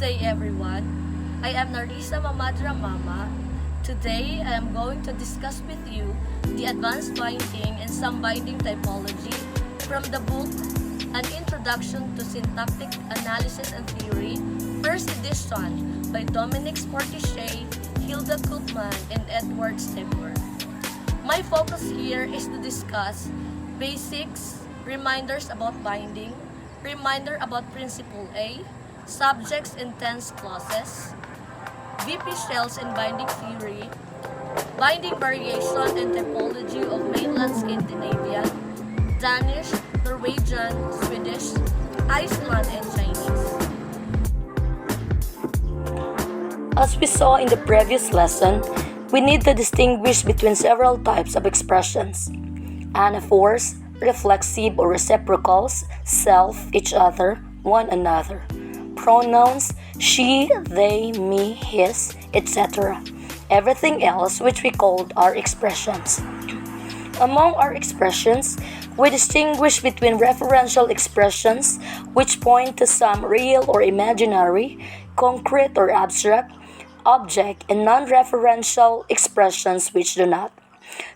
day, everyone. I am Narisa Mamadra Mama. Today, I am going to discuss with you the advanced binding and some binding typology from the book An Introduction to Syntactic Analysis and Theory, first edition by Dominic Sportichet, Hilda Koopman, and Edward Stepper. My focus here is to discuss basics, reminders about binding, reminder about Principle A, subjects and tense clauses, VP shells and binding theory, binding variation and typology of mainland Scandinavia, Danish, Norwegian, Swedish, Iceland, and Chinese. As we saw in the previous lesson, we need to distinguish between several types of expressions: anaphors, reflexive or reciprocals, self, each other, one another, pronouns, she, they, me, his, etc. Everything else which we called our expressions. Among our expressions, we distinguish between referential expressions which point to some real or imaginary, concrete or abstract, object, and non-referential expressions which do not.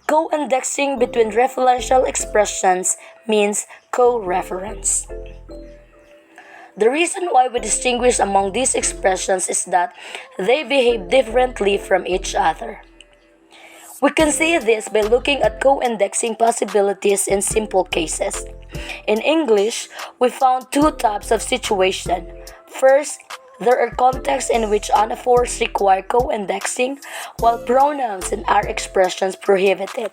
Co-indexing between referential expressions means co-reference. The reason why we distinguish among these expressions is that they behave differently from each other. We can see this by looking at co-indexing possibilities in simple cases. In English, we found two types of situation. First, there are contexts in which anaphors require co-indexing, while pronouns and our expressions prohibit it.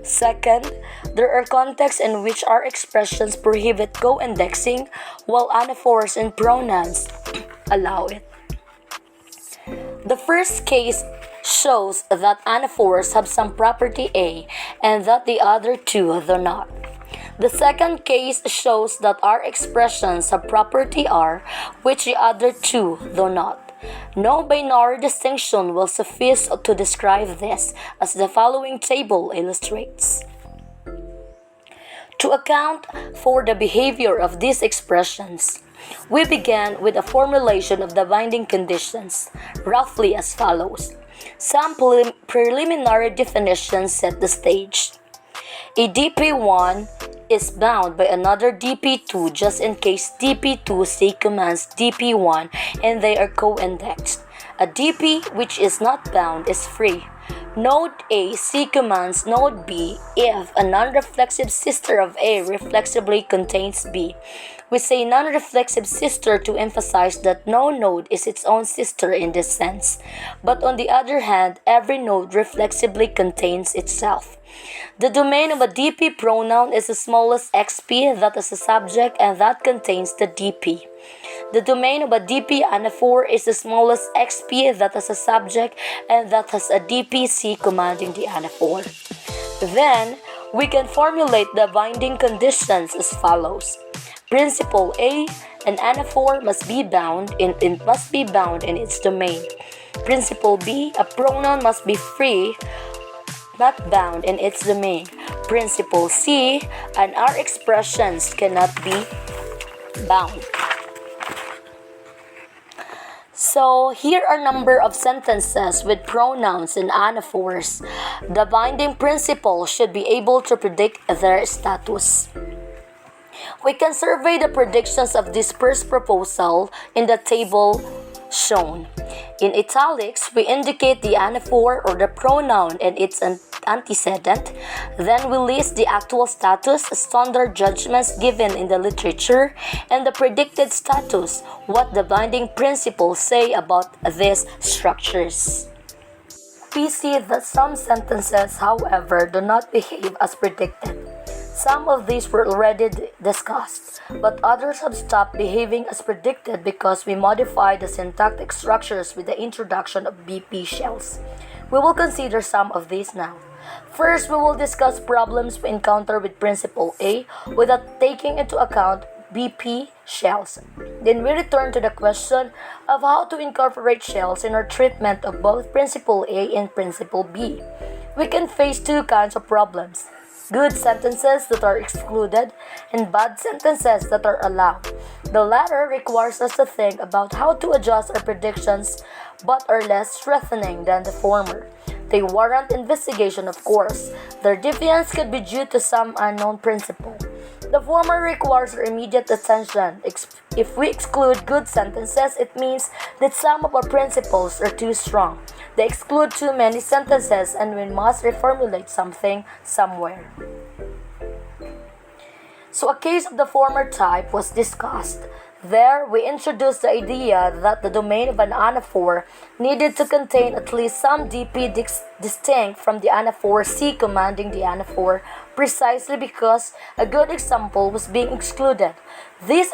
Second, there are contexts in which our expressions prohibit co-indexing, while anaphors and pronouns allow it. The first case shows that anaphors have some property A and that the other two do not. The second case shows that our expressions have property R, which the other two do not. No binary distinction will suffice to describe this, as the following table illustrates. To account for the behavior of these expressions, we began with a formulation of the binding conditions, roughly as follows. Some preliminary definitions set the stage. A DP1 is bound by another DP2 just in case DP2 C commands DP1 and they are co-indexed. A DP which is not bound is free. Node A C commands node B if a non-reflexive sister of A reflexively contains B. We say non-reflexive sister to emphasize that no node is its own sister in this sense. But on the other hand, every node reflexively contains itself. The domain of a DP pronoun is the smallest XP that is a subject and that contains the DP. The domain of a DP anaphor is the smallest XP that has a subject and that has a DPC commanding the anaphor. Then, we can formulate the binding conditions as follows. Principle A, an anaphor must be bound in its domain. Principle B, a pronoun must be free, not bound in its domain. Principle C, and our expressions cannot be bound. So, here are a number of sentences with pronouns and anaphors. The binding principle should be able to predict their status. We can survey the predictions of this first proposal in the table shown. In italics, we indicate the anaphor or the pronoun and its antecedent. Then we list the actual status, standard judgments given in the literature, and the predicted status, what the binding principles say about these structures. We see that some sentences, however, do not behave as predicted. Some of these were already discussed, but others have stopped behaving as predicted because we modified the syntactic structures with the introduction of BP shells. We will consider some of these now. First, we will discuss problems we encounter with Principle A without taking into account BP shells. Then we return to the question of how to incorporate shells in our treatment of both Principle A and Principle B. We can face two kinds of problems. good sentences that are excluded, and bad sentences that are allowed. The latter requires us to think about how to adjust our predictions but are less threatening than the former. They warrant investigation, of course. Their defiance could be due to some unknown principle. The former requires our immediate attention. If we exclude good sentences, it means that some of our principles are too strong. They exclude too many sentences, and we must reformulate something somewhere. So, a case of the former type was discussed. There, we introduced the idea that the domain of an anaphor needed to contain at least some DP distinct from the anaphor C commanding the anaphor, precisely because a good example was being excluded. This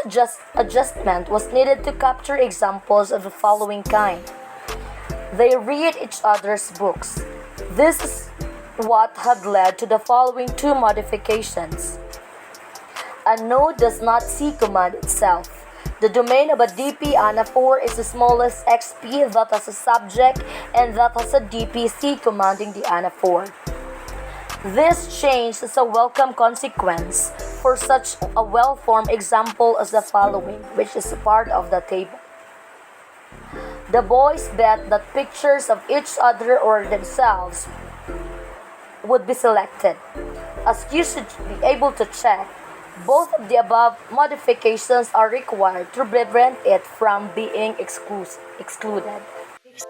adjustment was needed to capture examples of the following kind. They read each other's books. This is what had led to the following two modifications. A node does not C command itself. The domain of a DP anaphor is the smallest XP that has a subject and that has a DP C commanding the anaphor. This change is a welcome consequence for such a well-formed example as the following, which is a part of the table. The boys bet that pictures of each other or themselves would be selected. As you should be able to check, both of the above modifications are required to prevent it from being excluded.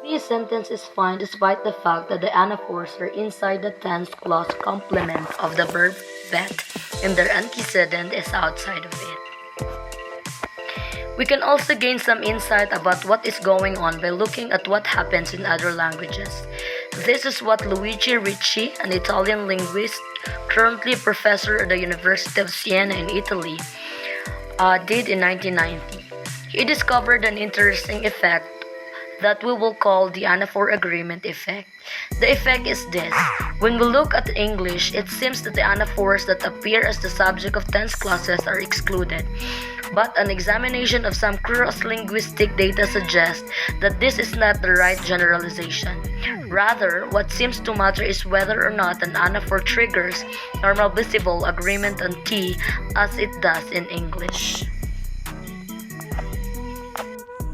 This sentence is fine despite the fact that the anaphors are inside the tense clause complement of the verb bet and their antecedent is outside of it. We can also gain some insight about what is going on by looking at what happens in other languages. This is what Luigi Ricci, an Italian linguist, currently professor at the University of Siena in Italy, did in 1990. He discovered an interesting effect that we will call the anaphor agreement effect. The effect is this. When we look at English, it seems that the anaphors that appear as the subject of tense clauses are excluded. But an examination of some cross-linguistic data suggests that this is not the right generalization. Rather, what seems to matter is whether or not an anaphor triggers normal visible agreement on T as it does in English.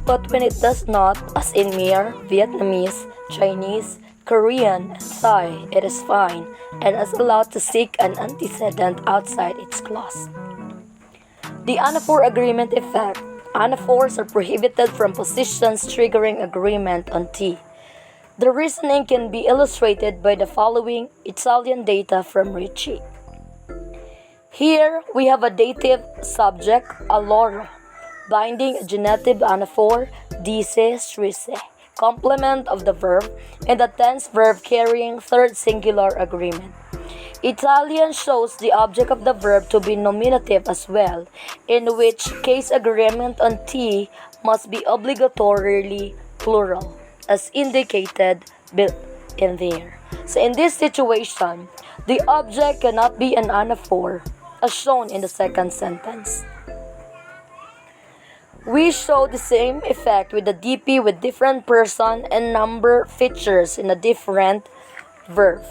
But when it does not, as in Khmer, Vietnamese, Chinese, Korean, and Thai, it is fine and is allowed to seek an antecedent outside its clause. The anaphor agreement effect. Anaphors are prohibited from positions triggering agreement on T. The reasoning can be illustrated by the following Italian data from Ricci. Here we have a dative subject, allora, binding a genitive anaphor, dice, strise, complement of the verb, and a tense verb carrying third singular agreement. Italian shows the object of the verb to be nominative as well, in which case agreement on T must be obligatorily plural, as indicated in there. So in this situation, the object cannot be an anaphor, as shown in the second sentence. We show the same effect with the DP with different person and number features in a different verb.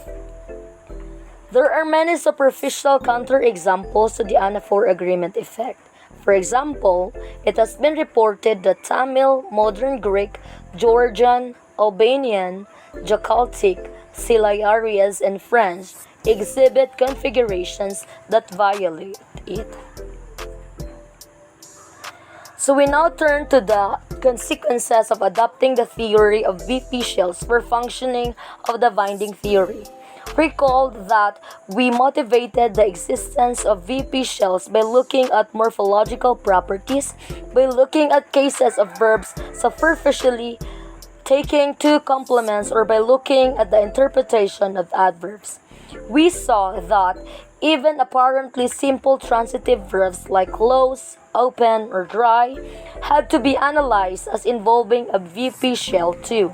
There are many superficial counterexamples to the anaphor agreement effect. For example, it has been reported that Tamil, Modern Greek, Georgian, Albanian, Jakaltic, Silayarias, and French exhibit configurations that violate it. So we now turn to the consequences of adopting the theory of VP shells for functioning of the binding theory. Recall that we motivated the existence of VP shells by looking at morphological properties, by looking at cases of verbs superficially taking two complements, or by looking at the interpretation of adverbs. We saw that even apparently simple transitive verbs like close, open, or dry had to be analyzed as involving a VP shell too.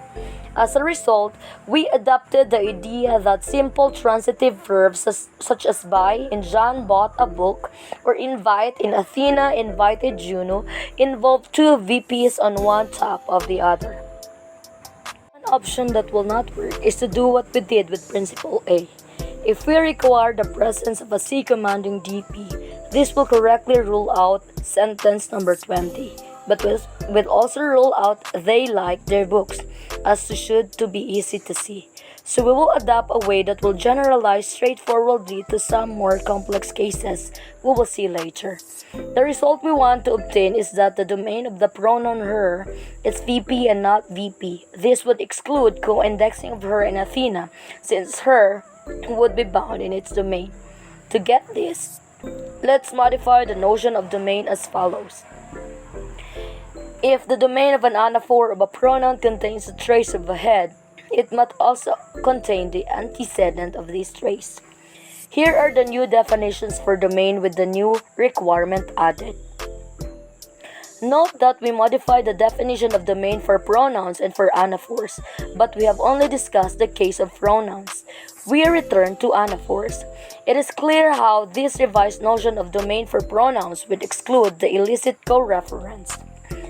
As a result, we adopted the idea that simple transitive verbs such as buy in John bought a book or invite in Athena invited Juno involve two VPs on one top of the other. One option that will not work is to do what we did with principle A. If we require the presence of a C commanding DP, this will correctly rule out sentence number 20, but will also rule out they like their books, as should to be easy to see. So we will adopt a way that will generalize straightforwardly to some more complex cases we will see later. The result we want to obtain is that the domain of the pronoun her is VP and not VP. This would exclude co-indexing of her and Athena, since her would be bound in its domain. To get this, let's modify the notion of domain as follows. If the domain of an anaphor of a pronoun contains a trace of a head, it must also contain the antecedent of this trace. Here are the new definitions for domain with the new requirement added. Note that we modified the definition of domain for pronouns and for anaphors, but we have only discussed the case of pronouns. We return to anaphors. It is clear how this revised notion of domain for pronouns would exclude the illicit co-reference.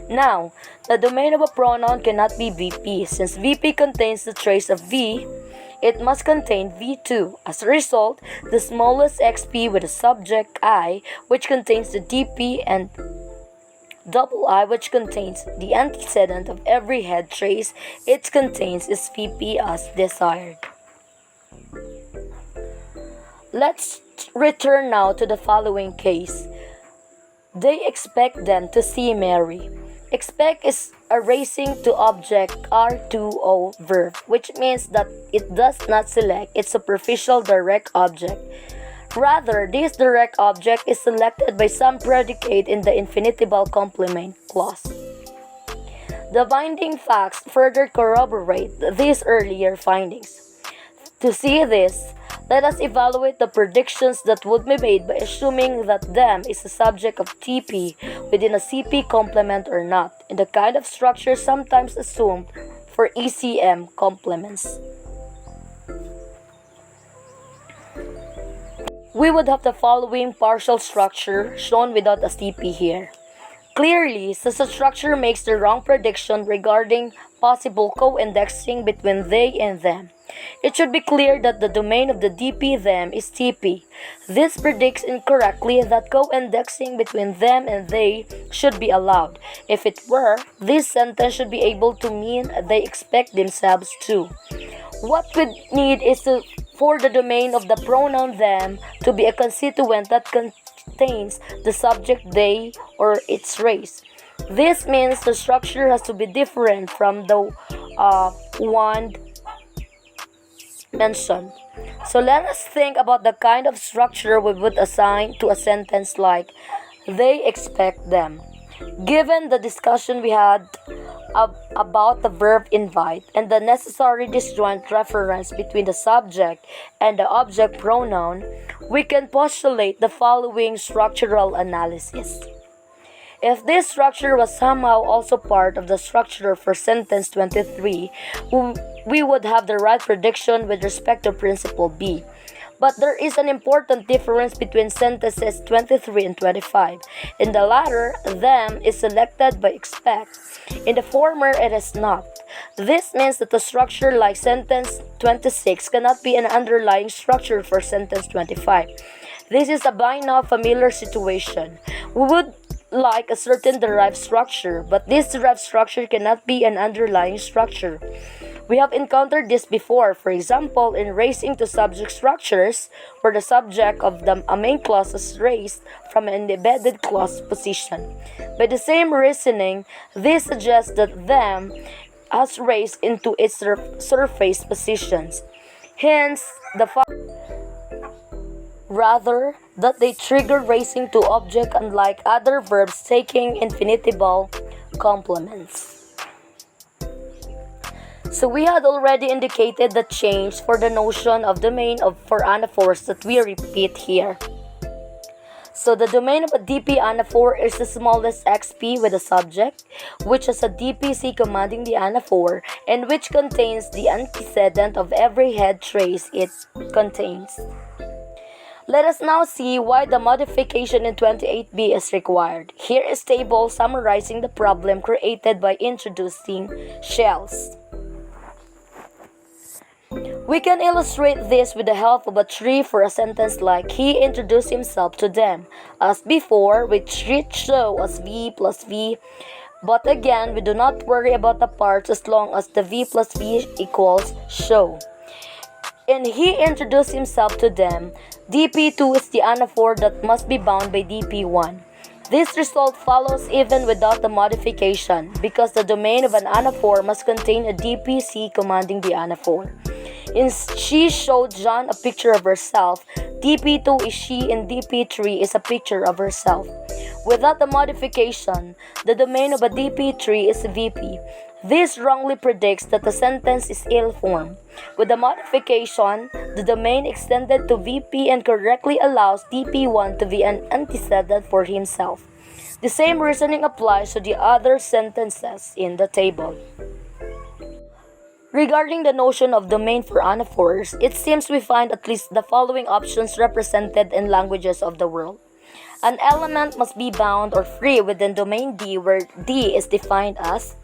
Now, the domain of a pronoun cannot be VP. Since VP contains the trace of V, it must contain V2. As a result, the smallest XP with a subject I, which contains the DP, and double I, which contains the antecedent of every head trace it contains, is VP as desired. Let's return now to the following case. They expect them to see Mary. Expect is a racing to object R2O verb, which means that it does not select its superficial direct object. Rather, this direct object is selected by some predicate in the infinitival complement clause. The binding facts further corroborate these earlier findings. To see this, let us evaluate the predictions that would be made by assuming that them is a subject of TP within a CP complement or not, in the kind of structure sometimes assumed for ECM complements. We would have the following partial structure shown without a CP here. Clearly, such a structure makes the wrong prediction regarding possible co-indexing between they and them. It should be clear that the domain of the DP them is TP. This predicts incorrectly that co-indexing between them and they should be allowed. If it were, this sentence should be able to mean they expect themselves to. What we need is for the domain of the pronoun them to be a constituent that contains the subject they or its race. This means the structure has to be different from the one mentioned. So let us think about the kind of structure we would assign to a sentence like they expect them. Given the discussion we had about the verb invite and the necessary disjoint reference between the subject and the object pronoun, we can postulate the following structural analysis. If this structure was somehow also part of the structure for sentence 23, we would have the right prediction with respect to principle B. But there is an important difference between sentences 23 and 25. In the latter, them is selected by expect. In the former, it is not. This means that a structure like sentence 26 cannot be an underlying structure for sentence 25. This is a by now familiar situation. We would like a certain derived structure, but this derived structure cannot be an underlying structure. We have encountered this before, for example, in racing to subject structures, where the subject of a main clause is raised from an embedded clause position. By the same reasoning, this suggests that them has raised into its surface positions. Hence, rather that they trigger racing to object unlike other verbs taking infinitival complements. So we had already indicated the change for the notion of domain for anaphors that we repeat here. So the domain of a DP anaphor is the smallest XP with a subject, which has a DPC commanding the anaphor, and which contains the antecedent of every head trace it contains. Let us now see why the modification in 28b is required. Here is a table summarizing the problem created by introducing shells. We can illustrate this with the help of a tree for a sentence like he introduced himself to them. As before, we treat show as V plus V, but again, we do not worry about the parts as long as the V plus V equals show. And he introduced himself to them. DP2 is the anaphor that must be bound by DP1. This result follows even without the modification because the domain of an anaphor must contain a DPC commanding the anaphor. In she showed John a picture of herself, DP2 is she and DP3 is a picture of herself. Without the modification, the domain of a DP3 is VP. This wrongly predicts that the sentence is ill-formed. With the modification, the domain extended to VP and correctly allows DP1 to be an antecedent for himself. The same reasoning applies to the other sentences in the table. Regarding the notion of domain for anaphors, it seems we find at least the following options represented in languages of the world. An element must be bound or free within domain D, where D is defined as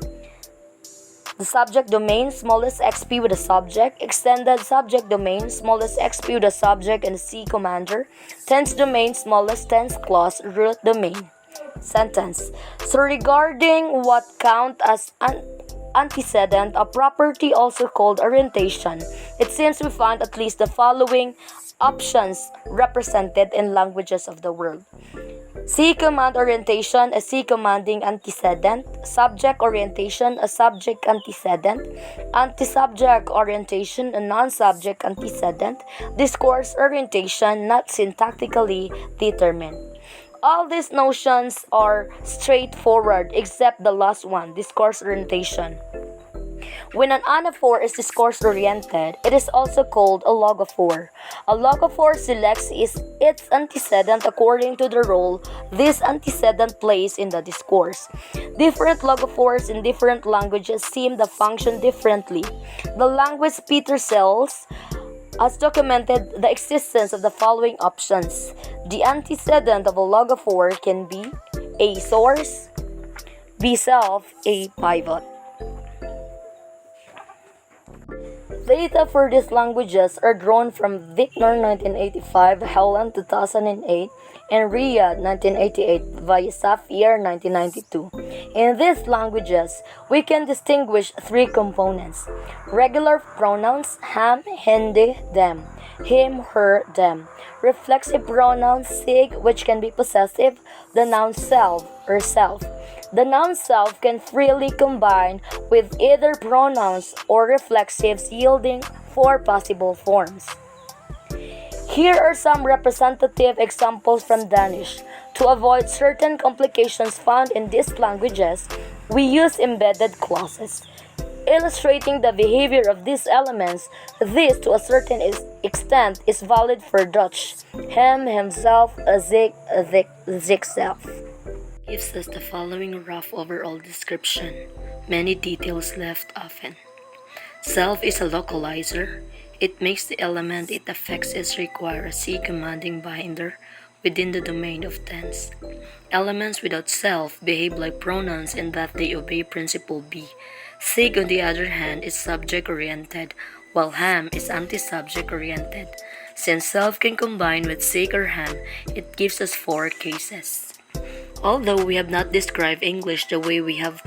the subject domain, smallest xp with the subject, extended subject domain, smallest xp with the subject and the C commander, tense domain, smallest tense clause, root domain. Sentence. So regarding what count as antecedent, a property also called orientation, it seems we find at least the following options represented in languages of the world. C command orientation, a C commanding antecedent. Subject orientation, a subject antecedent. Anti-subject orientation, a non-subject antecedent. Discourse orientation, not syntactically determined. All these notions are straightforward except the last one, discourse orientation. When an anaphor is discourse-oriented, it is also called a logophor. A logophor selects its antecedent according to the role this antecedent plays in the discourse. Different logophors in different languages seem to function differently. The language Peter Sells has documented the existence of the following options. The antecedent of a logophor can be A. Source, B. Self, A. Pivot. Data for these languages are drawn from Vickner 1985, Helen 2008, and Riyad 1988 via Safir 1992. In these languages, we can distinguish three components: regular pronouns, ham, hindi, them, him, her, them; reflexive pronouns, sig, which can be possessive; the noun self or self. The noun self can freely combine with either pronouns or reflexives, yielding four possible forms. Here are some representative examples from Danish. To avoid certain complications found in these languages, we use embedded clauses. Illustrating the behavior of these elements, this to a certain extent is valid for Dutch: hem, himself, zich, zichzelf. Gives us the following rough overall description. Many details left often. Self is a localizer. It makes the element it affects require a C commanding binder within the domain of tense. Elements without self behave like pronouns in that they obey principle B. Sig, on the other hand, is subject-oriented, while ham is anti-subject-oriented. Since self can combine with sig or ham, it gives us four cases. Although we have not described English the way we have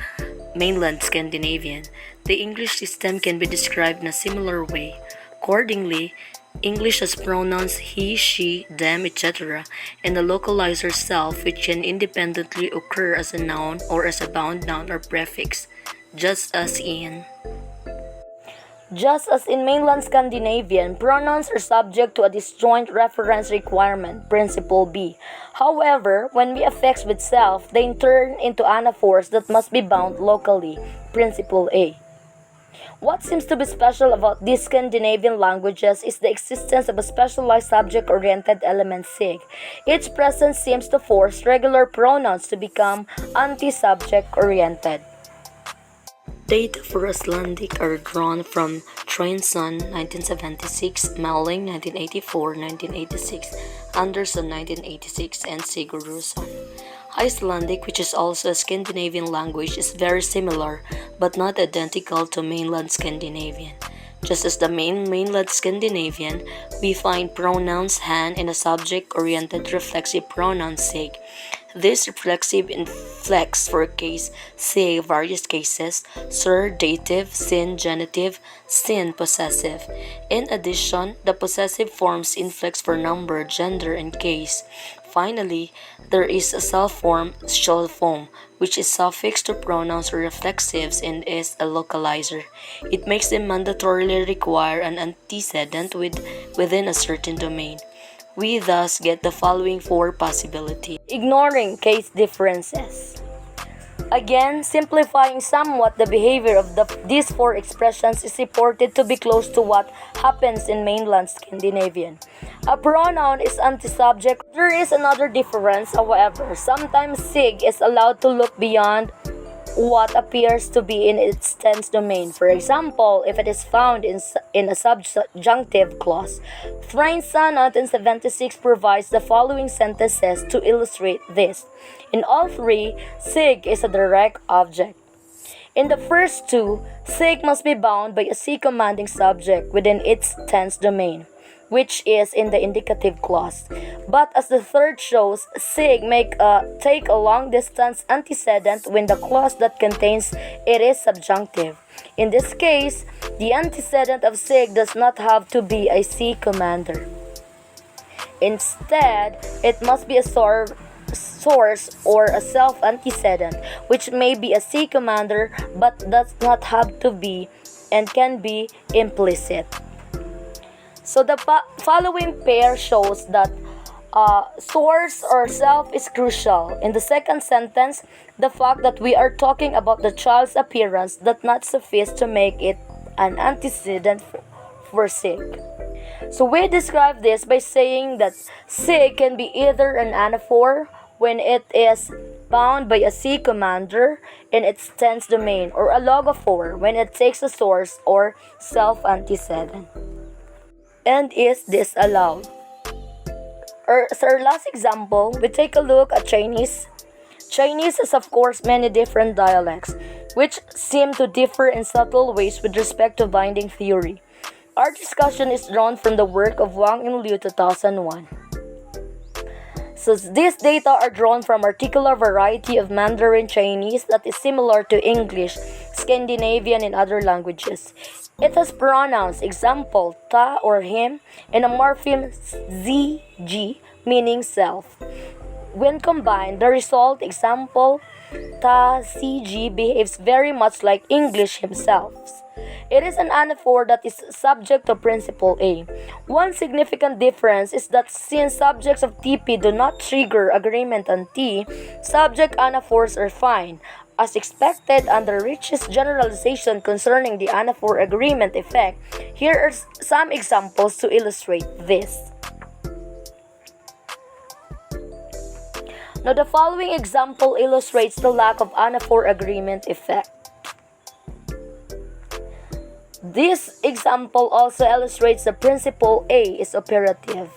mainland Scandinavian, the English system can be described in a similar way. Accordingly, English has pronouns he, she, them, etc., and the localizer self, which can independently occur as a noun or as a bound noun or prefix, just as in mainland Scandinavian, pronouns are subject to a disjoint reference requirement, principle B. However, when we affix with self, they turn into anaphors that must be bound locally, principle A. What seems to be special about these Scandinavian languages is the existence of a specialized subject-oriented element sig. Its presence seems to force regular pronouns to become anti-subject-oriented. Data for Icelandic are drawn from Trainson 1976, Melling 1984-1986, Anderson 1986, and Sigurðsson. Icelandic, which is also a Scandinavian language, is very similar but not identical to mainland Scandinavian. Just as the mainland Scandinavian, we find pronouns han in a subject-oriented reflexive pronoun sig. This reflexive inflects for case sig various cases, sir dative, sin genitive, sin possessive. In addition, the possessive forms inflex for number, gender, and case. Finally, there is a self form, shall form, which is suffixed to pronouns or reflexives and is a localizer. It makes them mandatorily require an antecedent within a certain domain. We thus get the following four possibilities. Ignoring case differences. Again, simplifying somewhat the behavior of these four expressions is reported to be close to what happens in mainland Scandinavian. A pronoun is anti-subject. There is another difference, however. Sometimes sig is allowed to look beyond what appears to be in its tense domain. For example, if it is found in a subjunctive clause. Thrain-Son 1976 provides the following sentences to illustrate this. In all three, sig is a direct object. In the first two, sig must be bound by a sig commanding subject within its tense domain, which is in the indicative clause. But as the third shows, sig take a long distance antecedent when the clause that contains it is subjunctive. In this case, the antecedent of sig does not have to be a sig commander. Instead, it must be a source or a self-antecedent, which may be a sig commander but does not have to be and can be implicit. So the following pair shows that source or self is crucial. In the second sentence, the fact that we are talking about the child's appearance does not suffice to make it an antecedent for sig. So we describe this by saying that sig can be either an anaphor when it is bound by a sig commander in its tense domain, or a logophor when it takes a source or self-antecedent and is disallowed. As our last example, we take a look at Chinese. Chinese has of course many different dialects, which seem to differ in subtle ways with respect to binding theory. Our discussion is drawn from the work of Wang and Liu 2001. So these data are drawn from a particular variety of Mandarin Chinese that is similar to English, Scandinavian, and other languages. It has pronouns, example, ta or him, and a morpheme zg, meaning self. When combined, the result, example, ta cg, behaves very much like English himself. It is an anaphor that is subject to principle A. One significant difference is that since subjects of TP do not trigger agreement on T, subject anaphors are fine. As expected under Rich's generalization concerning the anaphor agreement effect, here are some examples to illustrate this. Now the following example illustrates the lack of anaphor agreement effect. This example also illustrates the principle A is operative.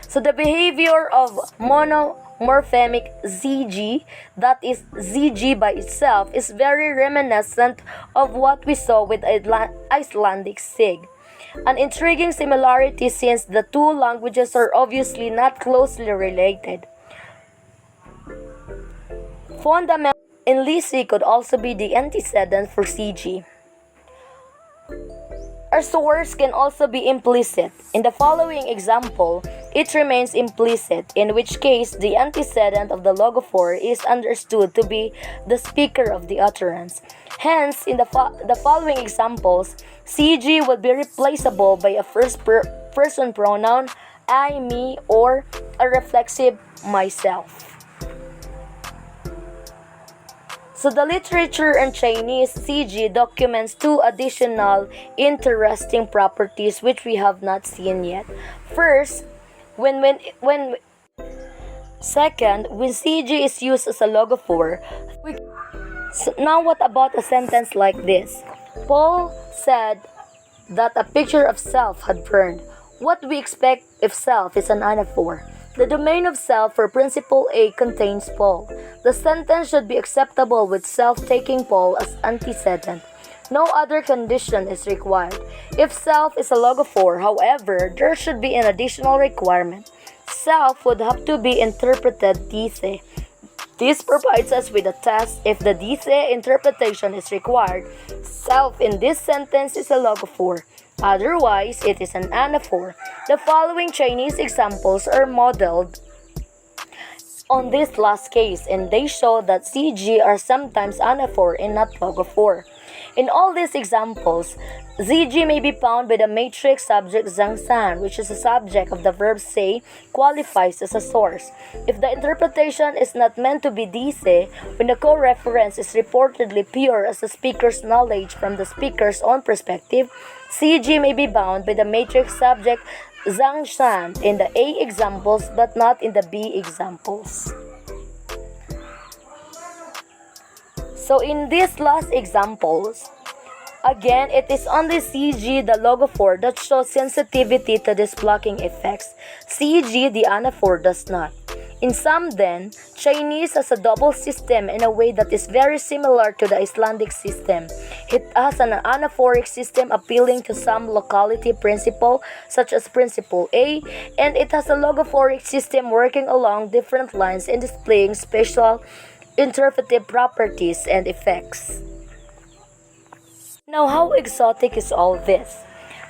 So the behavior of monomorphemic ZG, that is ZG by itself, is very reminiscent of what we saw with Icelandic SIG. An intriguing similarity since the two languages are obviously not closely related. Fundamental in Lisi could also be the antecedent for CG. Our source can also be implicit. In the following example, it remains implicit, in which case the antecedent of the logophore is understood to be the speaker of the utterance. Hence, in the following examples, CG would be replaceable by a first-person pronoun, I, me, or a reflexive myself. So the literature in Chinese CG documents two additional interesting properties which we have not seen yet. First, when CG is used as a logophore. So now what about a sentence like this? Paul said that a picture of self had burned. What do we expect if self is an anaphor? The domain of self for principle A contains Paul. The sentence should be acceptable with self taking Paul as antecedent. No other condition is required. If self is a logophore, however, there should be an additional requirement. Self would have to be interpreted dise. This provides us with a test if the dise interpretation is required. Self in this sentence is a logophore. Otherwise, it is an anaphore. The following Chinese examples are modeled on this last case, and they show that CG are sometimes anaphore and not logophore. In all these examples, ZG may be found by the matrix subject Zhangsan, which is a subject of the verb say, qualifies as a source. If the interpretation is not meant to be dise, when the co-reference is reportedly pure as the speaker's knowledge from the speaker's own perspective, CG may be bound by the matrix subject Zhangsan in the A examples but not in the B examples. So in these last examples, again, it is only CG, the logophore, that shows sensitivity to these blocking effects. CG, the anaphore, does not. In sum then, Chinese has a double system in a way that is very similar to the Icelandic system. It has an anaphoric system appealing to some locality principle, such as principle A, and it has a logophoric system working along different lines and displaying special interpretive properties and effects. Now, how exotic is all this?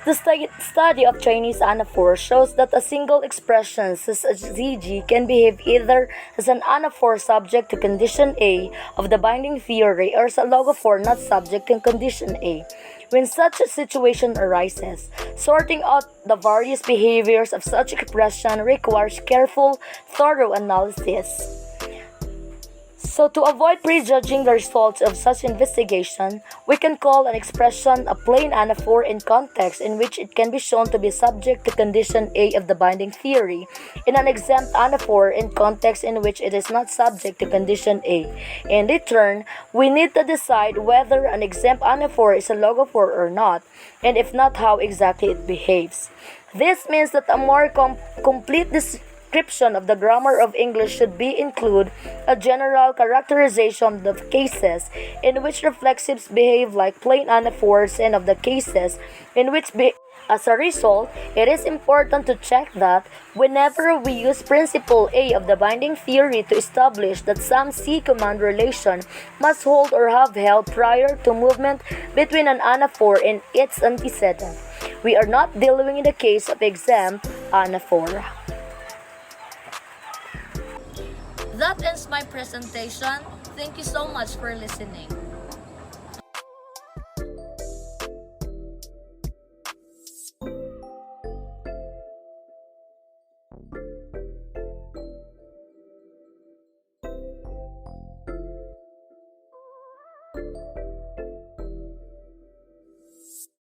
The study of Chinese anaphors shows that a single expression such as ZG can behave either as an anaphor subject to condition A of the binding theory or as a logophore not subject to condition A. When such a situation arises, sorting out the various behaviors of such expression requires careful, thorough analysis. So to avoid prejudging the results of such investigation, we can call an expression a plain anaphor in context in which it can be shown to be subject to condition A of the binding theory, and an exempt anaphor in context in which it is not subject to condition A. In return, we need to decide whether an exempt anaphor is a logophore or not, and if not, how exactly it behaves. This means that a more complete description of the grammar of English should include a general characterization of the cases in which reflexives behave like plain anaphors and of the cases in which as a result, it is important to check that whenever we use principle A of the binding theory to establish that some C-command relation must hold or have held prior to movement between an anaphor and its antecedent, we are not dealing in the case of exempt anaphora. That ends my presentation. Thank you so much for listening.